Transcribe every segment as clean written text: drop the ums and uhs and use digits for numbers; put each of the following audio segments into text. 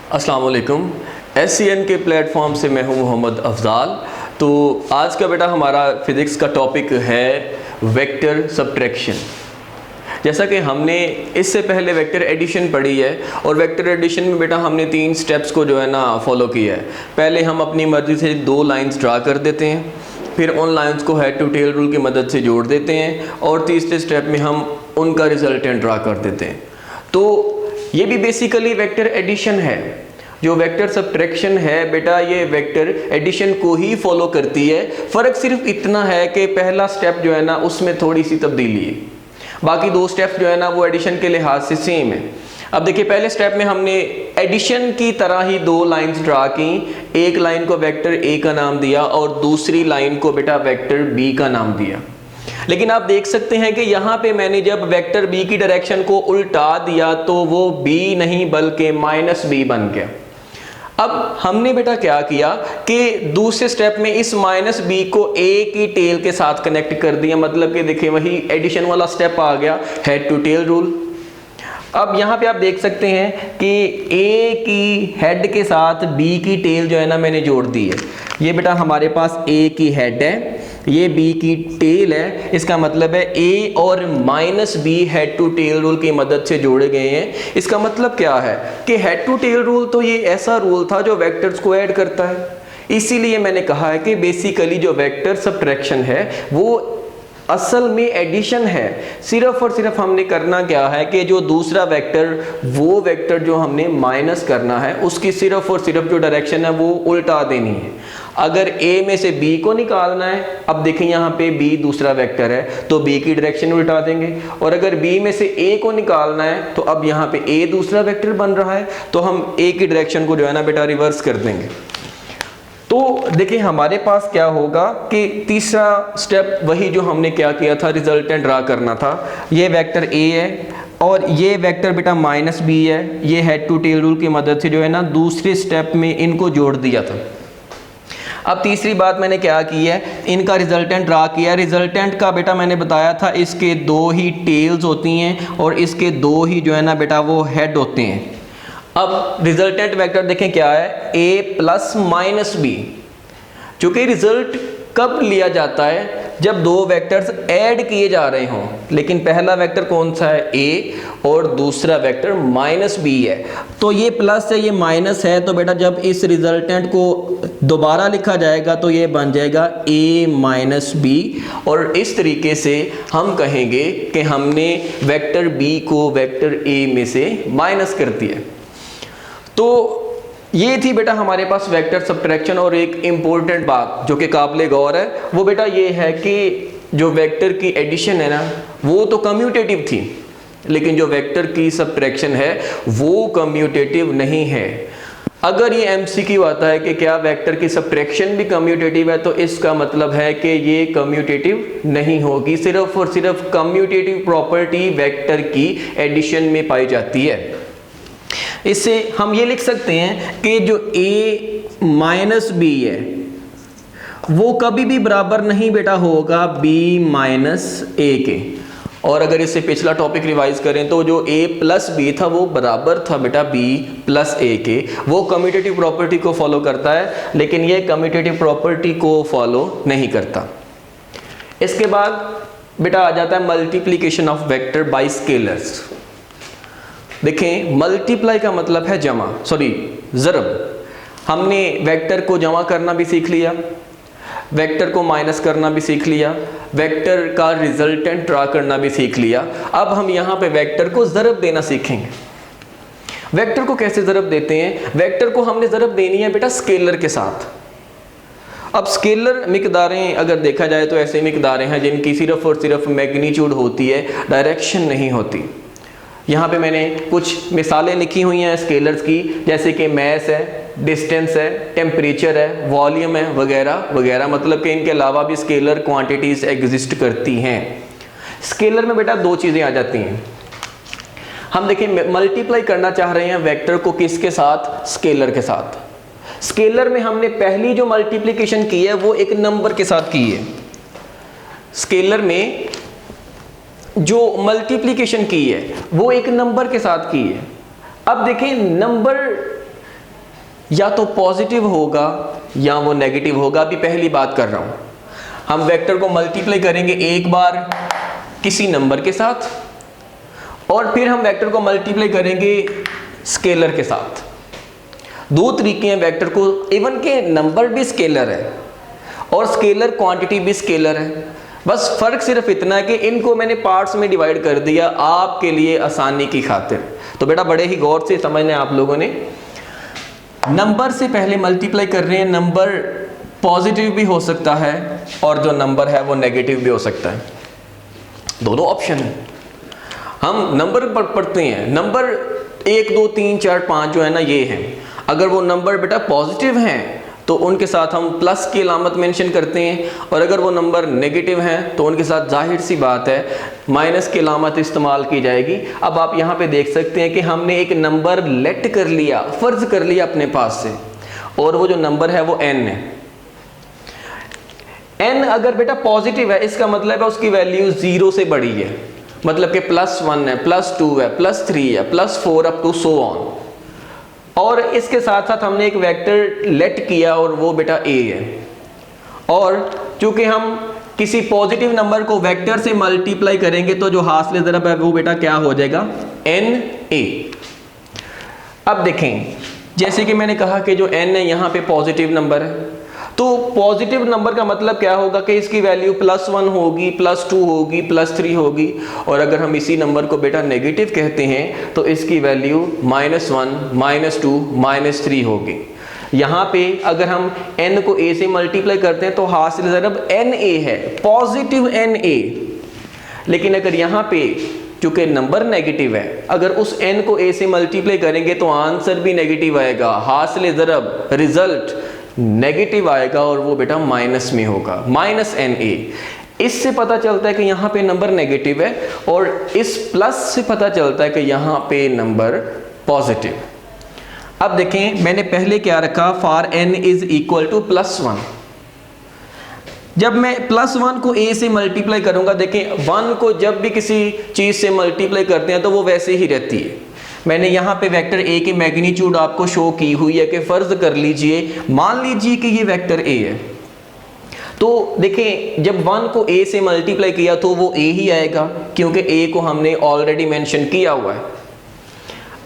अस्सलाम वालेकुम। SCN के प्लेटफॉर्म से मैं हूं मोहम्मद अफजाल। तो आज का बेटा हमारा फिज़िक्स का टॉपिक है वेक्टर सब्ट्रैक्शन। जैसा कि हमने इससे पहले वेक्टर एडिशन पढ़ी है और वेक्टर एडिशन में बेटा हमने 3 स्टेप्स को जो है ना फॉलो किया है। पहले हम अपनी मर्ज़ी से 2 लाइंस ड्रा कर देते हैं, फिर उन लाइंस को हेड टू टेल रूल की मदद से जोड़ देते हैं और तीसरे स्टेप में हम उनका रिजल्टेंट ड्रा कर देते हैं। तो ये भी बेसिकली वेक्टर एडिशन है। जो वेक्टर सब्ट्रैक्शन है बेटा ये वेक्टर एडिशन को ही फॉलो करती है। फ़र्क सिर्फ इतना है कि पहला स्टेप जो है ना उसमें थोड़ी सी तब्दीली है, बाकी 2 स्टेप्स जो है ना वो एडिशन के लिहाज से सेम है। अब देखिए पहले स्टेप में हमने एडिशन की तरह ही 2 लाइंस ड्रा की। एक लाइन को वेक्टर ए का नाम दिया और दूसरी लाइन को बेटा वेक्टर बी का नाम दिया। लेकिन आप देख सकते हैं कि यहाँ पे मैंने जब वेक्टर बी की डायरेक्शन को उल्टा दिया तो वो बी नहीं बल्कि -b बन गया। अब हमने बेटा क्या किया कि दूसरे स्टेप में इस -b को a की टेल के साथ कनेक्ट कर दिया। मतलब कि देखिए वही एडिशन वाला स्टेप आ गया, हेड टू टेल रूल। अब यहाँ पे आप देख सकते हैं कि a की हेड के साथ b की टेल जो है ना मैंने जोड़ दी है। ये बेटा हमारे पास a की हेड है, ये b की टेल है। इसका मतलब है a और -b head to tail rule की मदद से जोड़े गए हैं। इसका मतलब क्या है कि हेड टू टेल रूल तो ये ऐसा रूल था जो वेक्टर्स को ऐड करता है। इसीलिए मैंने कहा है कि बेसिकली जो वेक्टर सब्ट्रैक्शन है वो असल में एडिशन है। सिर्फ और सिर्फ हमने करना क्या है कि जो दूसरा वेक्टर, वो वेक्टर जो हमने माइनस करना है उसकी सिर्फ और सिर्फ जो डायरेक्शन है वो उल्टा देनी है। अगर a में से b को निकालना है, अब देखें यहाँ पे b दूसरा वेक्टर है तो b की डायरेक्शन उल्टा देंगे, और अगर b में से a को निकालना है तो अब यहाँ पे a दूसरा वेक्टर बन रहा है तो हम a की डायरेक्शन को जो है ना बेटा रिवर्स कर देंगे। तो देखिए हमारे पास क्या होगा कि तीसरा स्टेप वही जो हमने क्या किया था, रिजल्टेंट ड्रा करना था। ये वेक्टर a है और ये वेक्टर बेटा -b है। ये हेड टू टेल रूल की मदद से जो है ना दूसरे स्टेप में इनको जोड़ दिया था। अब तीसरी बात मैंने क्या की है, इनका रिजल्टेंट ड्रा किया। रिजल्टेंट का बेटा मैंने बताया था इसके 2 ही टेल्स होती हैं और इसके 2 ही जो है ना बेटा वो हेड होते हैं। अब रिजल्टेंट वेक्टर देखें क्या है, a + -b। चूंकि रिजल्ट कब लिया जाता है, जब 2 वेक्टर्स ऐड किए जा रहे हों। लेकिन पहला वेक्टर कौन सा है, a, और दूसरा वेक्टर -b है। तो ये प्लस है, ये माइनस है, तो बेटा जब इस रिजल्टेंट को दोबारा लिखा जाएगा तो ये बन जाएगा a - b। और इस तरीके से हम कहेंगे कि हमने वेक्टर b को वेक्टर a में से माइनस कर दिया। तो ये थी बेटा हमारे पास वेक्टर सब्ट्रैक्शन। और एक इम्पोर्टेंट बात जो कि काबिल गौर है वो बेटा ये है कि जो वेक्टर की एडिशन है ना वो तो कम्यूटेटिव थी, लेकिन जो वेक्टर की सब्ट्रैक्शन है वो कम्यूटेटिव नहीं है। अगर ये MCQ आता है कि क्या वेक्टर की सब्ट्रैक्शन भी कम्यूटेटिव है, तो इसका मतलब है कि ये कम्यूटेटिव नहीं होगी। सिर्फ और सिर्फ कम्यूटेटिव प्रॉपर्टी वेक्टर की एडिशन में पाई जाती है। इससे हम ये लिख सकते हैं कि जो a - b है वो कभी भी बराबर नहीं बेटा होगा b - a के। और अगर इससे पिछला टॉपिक रिवाइज करें तो जो a + b था वो बराबर था बेटा b + a के। वो कम्यूटेटिव प्रॉपर्टी को फॉलो करता है, लेकिन ये कम्यूटेटिव प्रॉपर्टी को फॉलो नहीं करता। इसके बाद बेटा आ जाता है multiplication of vector by scalars. देखें मल्टीप्लाई का मतलब है जमा, ज़रब। हमने वेक्टर को जमा करना भी सीख लिया, वेक्टर को माइनस करना भी सीख लिया, वेक्टर का रिजल्टेंट ड्रा करना भी सीख लिया। अब हम यहाँ पे वेक्टर को ज़रब देना सीखेंगे। वेक्टर को कैसे ज़रब देते हैं, वेक्टर को हमने ज़रब देनी है बेटा स्केलर के साथ। अब स्केलर मिकदारें अगर देखा जाए तो ऐसे मिकदारें हैं जिनकी सिर्फ और सिर्फ मैग्नीट्यूड होती है, डायरेक्शन नहीं होती। यहाँ पे मैंने कुछ मिसालें लिखी हुई हैं स्केलर्स की, जैसे कि मैस है, डिस्टेंस है, टेम्परेचर है, वॉल्यूम है, वगैरह वगैरह। मतलब कि इनके अलावा भी स्केलर क्वांटिटीज़ एग्जिस्ट करती हैं। स्केलर में बेटा 2 चीज़ें आ जाती हैं। हम देखिए मल्टीप्लाई करना चाह रहे हैं वेक्टर को किसके साथ, स्केलर के साथ। स्केलर में हमने पहली जो मल्टीप्लिकेशन की है वो एक नंबर के साथ की है। स्केलर में जो मल्टीप्लिकेशन की है वो एक नंबर के साथ की है। अब देखें नंबर या तो पॉजिटिव होगा या वो नेगेटिव होगा। अभी पहली बात कर रहा हूं, हम वेक्टर को मल्टीप्लाई करेंगे एक बार किसी नंबर के साथ और फिर हम वेक्टर को मल्टीप्लाई करेंगे स्केलर के साथ। दो तरीके हैं वेक्टर को, इवन के नंबर भी स्केलर है और स्केलर क्वांटिटी भी स्केलर है। बस फर्क सिर्फ इतना है कि इनको मैंने पार्ट्स में डिवाइड कर दिया आपके लिए आसानी की खातिर। तो बेटा बड़े ही गौर से समझना है आप लोगों ने। नंबर से पहले मल्टीप्लाई कर रहे हैं, नंबर पॉजिटिव भी हो सकता है और जो नंबर है वो नेगेटिव भी हो सकता है, दोनों ऑप्शन है। हम नंबर पर पढ़ते हैं, नंबर 1 2 3 4 5 जो है ना ये हैं। अगर वो नंबर बेटा पॉजिटिव हैं तो उनके साथ हम प्लस की अलामत मेंशन करते हैं, और अगर वो नंबर नेगेटिव हैं तो उनके साथ जाहिर सी बात है माइनस की अलामत इस्तेमाल की जाएगी। अब आप यहाँ पे देख सकते हैं कि हमने एक नंबर लेट कर लिया, फर्ज कर लिया अपने पास से, और वो जो नंबर है वो n है। n अगर बेटा पॉजिटिव है इसका मतलब है उसकी वैल्यू 0 से बड़ी है, मतलब कि +1 है, +2 है, +3 है, +4 अप टू सो ऑन। और इसके साथ साथ हमने एक वेक्टर लेट किया और वो बेटा a है। और चूंकि हम किसी पॉजिटिव नंबर को वेक्टर से मल्टीप्लाई करेंगे तो जो हासिल ज़रब है वो बेटा क्या हो जाएगा, na। अब देखें, जैसे कि मैंने कहा कि जो n है यहाँ पे पॉजिटिव नंबर है, तो पॉजिटिव नंबर का मतलब क्या होगा कि इसकी वैल्यू +1 होगी, +2 होगी, +3 होगी। और अगर हम इसी नंबर को बेटा नेगेटिव कहते हैं तो इसकी वैल्यू -1, -2, -3 होगी। यहाँ पे अगर हम n को a से मल्टीप्लाई करते हैं तो हासिल ज़रब na है, पॉजिटिव na। लेकिन अगर यहाँ पे चूंकि नंबर नेगेटिव है, अगर उस n को a से मल्टीप्लाई करेंगे तो आंसर भी नेगेटिव आएगा, हासिल ज़रब रिजल्ट नेगेटिव आएगा और वो बेटा माइनस में होगा, -na। इससे पता चलता है कि यहाँ पे नंबर नेगेटिव है, और इस प्लस से पता चलता है कि यहाँ पे नंबर पॉजिटिव। अब देखें मैंने पहले क्या रखा, for n is equal to +1। जब मैं +1 को a से मल्टीप्लाई करूंगा, देखें 1 को जब भी किसी चीज से मल्टीप्लाई करते हैं तो वो वैसे ही रहती है। मैंने यहाँ पे वेक्टर a की मैग्नीट्यूड आपको शो की हुई है कि फर्ज कर लीजिए, मान लीजिए कि ये वेक्टर a है, तो देखें जब 1 को a से मल्टीप्लाई किया तो वो a ही आएगा क्योंकि a को हमने ऑलरेडी मेंशन किया हुआ है।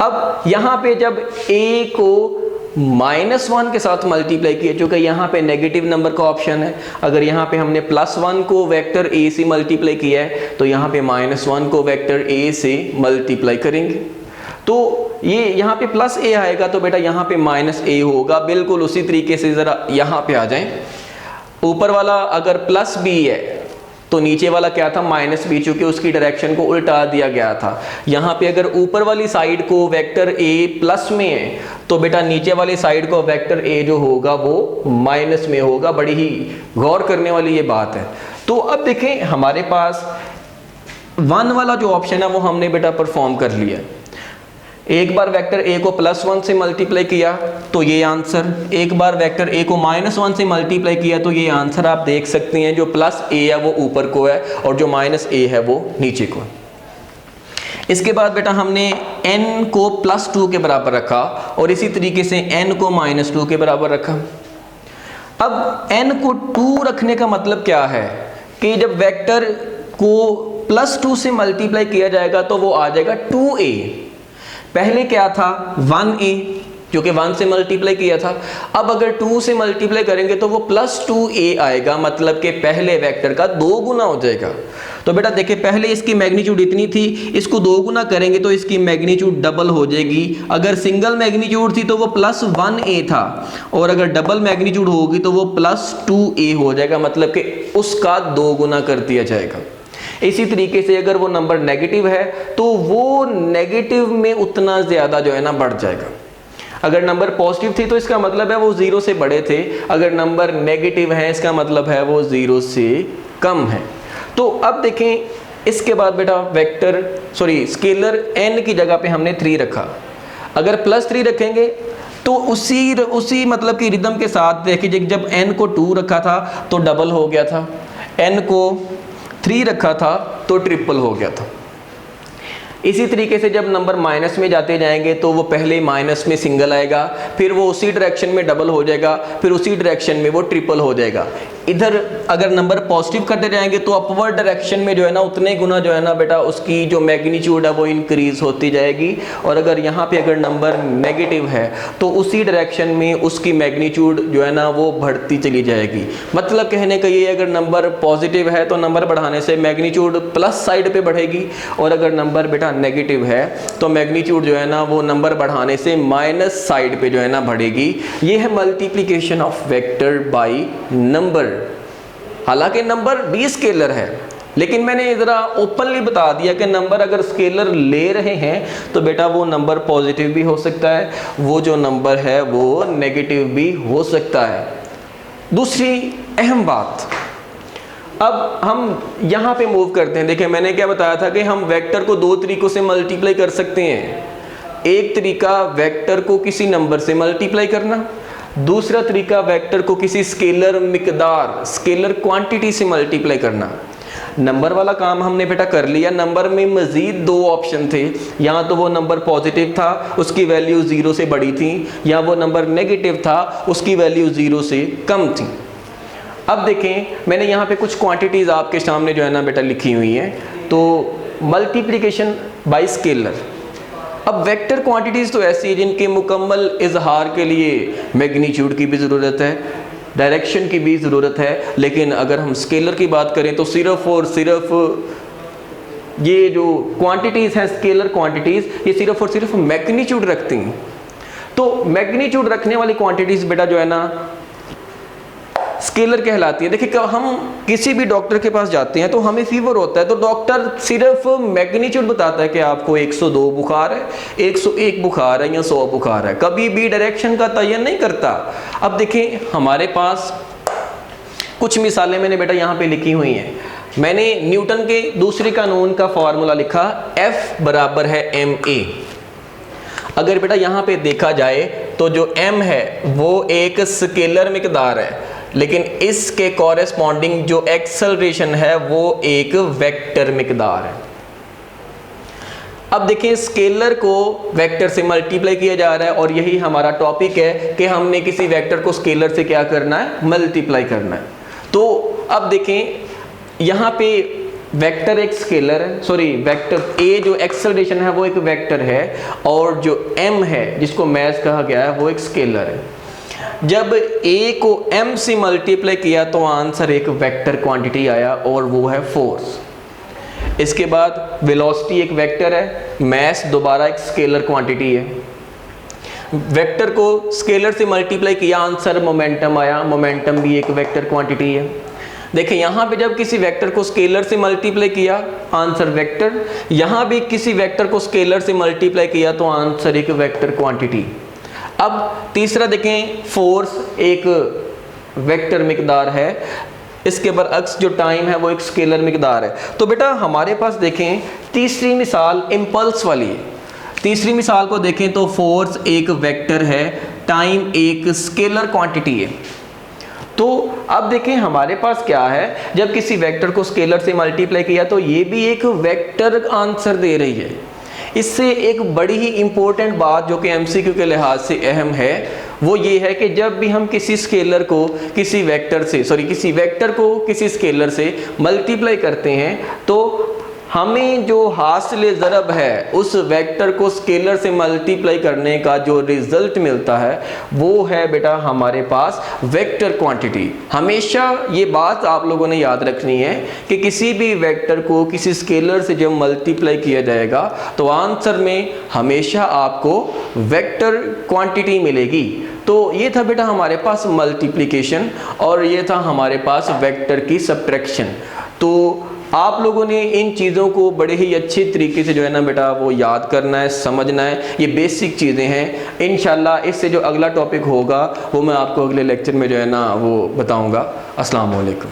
अब यहाँ पे जब a को -1 के साथ मल्टीप्लाई किया, चूंकि यहाँ पे नेगेटिव नंबर का ऑप्शन है, अगर यहाँ पे हमने +1 को वेक्टर a से मल्टीप्लाई किया है तो यहाँ पे -1 को वेक्टर a से मल्टीप्लाई करेंगे, तो ये यहाँ पे +a आएगा तो बेटा यहाँ पे -a होगा। बिल्कुल उसी तरीके से ज़रा यहाँ पे आ जाएं, ऊपर वाला अगर +b है तो नीचे वाला क्या था, -b, चूंकि उसकी डायरेक्शन को उल्टा दिया गया था। यहाँ पे अगर ऊपर वाली साइड को वेक्टर a प्लस में है तो बेटा नीचे वाली साइड को वेक्टर a जो होगा वो माइनस में होगा। बड़ी ही गौर करने वाली ये बात है। तो अब देखें हमारे पास 1 वाला जो ऑप्शन है वो हमने बेटा परफॉर्म कर लिया। एक बार वेक्टर a को +1 से मल्टीप्लाई किया तो ये आंसर, एक बार वेक्टर a को -1 से मल्टीप्लाई किया तो ये आंसर। आप देख सकते हैं जो +a है वो ऊपर को है और जो -a है वो नीचे को है। इसके बाद बेटा हमने n को +2 के बराबर रखा और इसी तरीके से n को -2 के बराबर रखा। अब n को 2 रखने का मतलब क्या है कि जब वेक्टर को +2 से मल्टीप्लाई किया जाएगा तो वो आ जाएगा 2a। पहले क्या था 1a, क्योंकि 1 से मल्टीप्लाई किया था। अब अगर 2 से मल्टीप्लाई करेंगे तो वो +2a आएगा, मतलब कि पहले वेक्टर का 2 गुना हो जाएगा। तो बेटा देखिए पहले इसकी मैग्नीट्यूड इतनी थी, इसको 2 गुना करेंगे तो इसकी मैग्नीट्यूड डबल हो जाएगी। अगर सिंगल मैग्नीट्यूड थी तो वो +1a था, और अगर डबल मैग्नीट्यूड होगी तो वो +2a हो जाएगा, मतलब कि उसका 2 गुना कर दिया जाएगा। इसी तरीके से अगर वो नंबर नेगेटिव है तो वो नेगेटिव में उतना ज़्यादा जो है ना बढ़ जाएगा। अगर नंबर पॉजिटिव थी तो इसका मतलब है वो 0 से बड़े थे, अगर नंबर नेगेटिव है इसका मतलब है वो 0 से कम है। तो अब देखें इसके बाद बेटा वेक्टर स्केलर n की जगह पे हमने 3 रखा। अगर +3 रखेंगे तो उसी मतलब कि रिदम के साथ देखिए जब n को 2 रखा था तो डबल हो गया था, n को 3 रखा था तो ट्रिपल हो गया था। इसी तरीके से जब नंबर माइनस में जाते जाएंगे तो वो पहले माइनस में सिंगल आएगा, फिर वो उसी डायरेक्शन में डबल हो जाएगा, फिर उसी डायरेक्शन में वो ट्रिपल हो जाएगा। इधर अगर नंबर पॉजिटिव करते जाएंगे तो अपवर्ड डायरेक्शन में जो है ना उतने गुना जो है ना बेटा उसकी जो मैग्नीट्यूड है वो इंक्रीज होती जाएगी, और अगर यहाँ पे अगर नंबर नेगेटिव है तो उसी डायरेक्शन में उसकी मैग्नीट्यूड जो है ना वो बढ़ती चली जाएगी। मतलब कहने का ये, अगर नंबर पॉजिटिव है तो नंबर बढ़ाने से मैग्नीट्यूड प्लस साइड पे बढ़ेगी, और अगर नंबर बेटा नेगेटिव है तो मैग्नीट्यूड जो है ना वो नंबर बढ़ाने से माइनस साइड पे जो है ना बढ़ेगी। ये है multiplication of vector by number. हालांकि नंबर भी स्केलर है, लेकिन मैंने ज़रा ओपनली बता दिया कि नंबर अगर स्केलर ले रहे हैं तो बेटा वो नंबर पॉजिटिव भी हो सकता है, वो जो नंबर है वो नेगेटिव भी हो सकता है। दूसरी अहम बात, अब हम यहाँ पे मूव करते हैं। देखिए मैंने क्या बताया था कि हम वेक्टर को दो तरीकों से मल्टीप्लाई कर सकते हैं। एक तरीका वेक्टर को किसी नंबर से मल्टीप्लाई करना, दूसरा तरीका वेक्टर को किसी स्केलर मिकदार, स्केलर क्वांटिटी से मल्टीप्लाई करना। नंबर वाला काम हमने बेटा कर लिया। नंबर में मजीद दो ऑप्शन थे, या तो वो नंबर पॉजिटिव था उसकी वैल्यू 0 से बड़ी थी, या वो नंबर नेगेटिव था उसकी वैल्यू 0 से कम थी। अब देखें मैंने यहाँ पे कुछ क्वांटिटीज़ आपके सामने जो है ना बेटा लिखी हुई हैं। तो मल्टीप्लिकेशन बाय स्केलर। अब वेक्टर क्वांटिटीज़ तो ऐसी है जिनके मुकम्मल इजहार के लिए मैग्नीट्यूड की भी ज़रूरत है, डायरेक्शन की भी ज़रूरत है, लेकिन अगर हम स्केलर की बात करें तो सिर्फ और सिर्फ ये जो क्वांटिटीज़ हैं स्केलर क्वांटिटीज़, ये सिर्फ और सिर्फ मैग्नीट्यूड रखती हैं। तो मैग्नीट्यूड रखने वाली क्वांटिटीज़ बेटा जो है ना स्केलर कहलाती है। देखिए हम किसी भी डॉक्टर के पास जाते हैं तो हमें फीवर होता है तो डॉक्टर सिर्फ मैग्नीट्यूड बताता है कि आपको 102 बुखार है, 101 बुखार है या 100 बुखार है, कभी भी डायरेक्शन का तयन नहीं करता। अब देखिए हमारे पास कुछ मिसालें मैंने बेटा यहाँ पे लिखी हुई हैं। मैंने न्यूटन के दूसरे कानून का फॉर्मूला लिखा, F बराबर है ma। अगर बेटा यहाँ पे देखा जाए तो जो m है वो एक स्केलर मिकदार है, लेकिन इसके कॉरेस्पॉन्डिंग जो एक्सेलरेशन है वो एक वेक्टर मिकदार है। अब देखिए स्केलर को वेक्टर से मल्टीप्लाई किया जा रहा है, और यही हमारा टॉपिक है कि हमने किसी वेक्टर को स्केलर से क्या करना है, मल्टीप्लाई करना है। तो अब देखें यहाँ पे वेक्टर एक स्केलर है, सॉरी वेक्टर ए जो एक्सेलरेशन है वो एक वेक्टर है, और जो m है जिसको मैस कहा गया है वो एक स्केलर है। जब a को m से मल्टीप्लाई किया तो आंसर एक वेक्टर क्वांटिटी आया, और वो है फोर्स। इसके बाद वेलोसिटी एक वेक्टर है, मैस दोबारा एक स्केलर क्वांटिटी है। वेक्टर को स्केलर से मल्टीप्लाई किया, आंसर मोमेंटम आया, मोमेंटम भी एक वेक्टर क्वांटिटी है। देखिए यहाँ पे जब किसी वेक्टर को स्केलर से मल्टीप्लाई किया आंसर वेक्टर, यहाँ भी किसी वेक्टर को स्केलर से मल्टीप्लाई किया तो आंसर एक वेक्टर क्वांटिटी। अब तीसरा देखें, फोर्स एक वेक्टर मिकदार है, इसके बरअक्स जो टाइम है वो एक स्केलर मिकदार है। तो बेटा हमारे पास देखें तीसरी मिसाल इम्पल्स वाली है। तीसरी मिसाल को देखें तो फोर्स एक वेक्टर है, टाइम एक स्केलर क्वांटिटी है। तो अब देखें हमारे पास क्या है, जब किसी वेक्टर को स्केलर से मल्टीप्लाई किया तो ये भी एक वेक्टर आंसर दे रही है। इससे एक बड़ी ही इंपॉर्टेंट बात जो कि एमसीक्यू के लिहाज से अहम है वो ये है कि जब भी हम किसी स्केलर को किसी वेक्टर से किसी वेक्टर को किसी स्केलर से मल्टीप्लाई करते हैं तो हमें जो हासिल ज़रब है उस वेक्टर को स्केलर से मल्टीप्लाई करने का जो रिजल्ट मिलता है वो है बेटा हमारे पास वेक्टर क्वांटिटी। हमेशा ये बात आप लोगों ने याद रखनी है कि किसी भी वेक्टर को किसी स्केलर से जब मल्टीप्लाई किया जाएगा तो आंसर में हमेशा आपको वेक्टर क्वांटिटी मिलेगी। तो ये था बेटा हमारे पास मल्टीप्लिकेशन और ये था हमारे पास वेक्टर की सब्ट्रैक्शन। तो आप लोगों ने इन चीज़ों को बड़े ही अच्छे तरीके से जो है ना बेटा वो याद करना है, समझना है। ये बेसिक चीज़ें हैं। इंशाल्लाह इससे जो अगला टॉपिक होगा वो मैं आपको अगले लेक्चर में जो है ना वो बताऊंगा। अस्सलाम वालेकुम।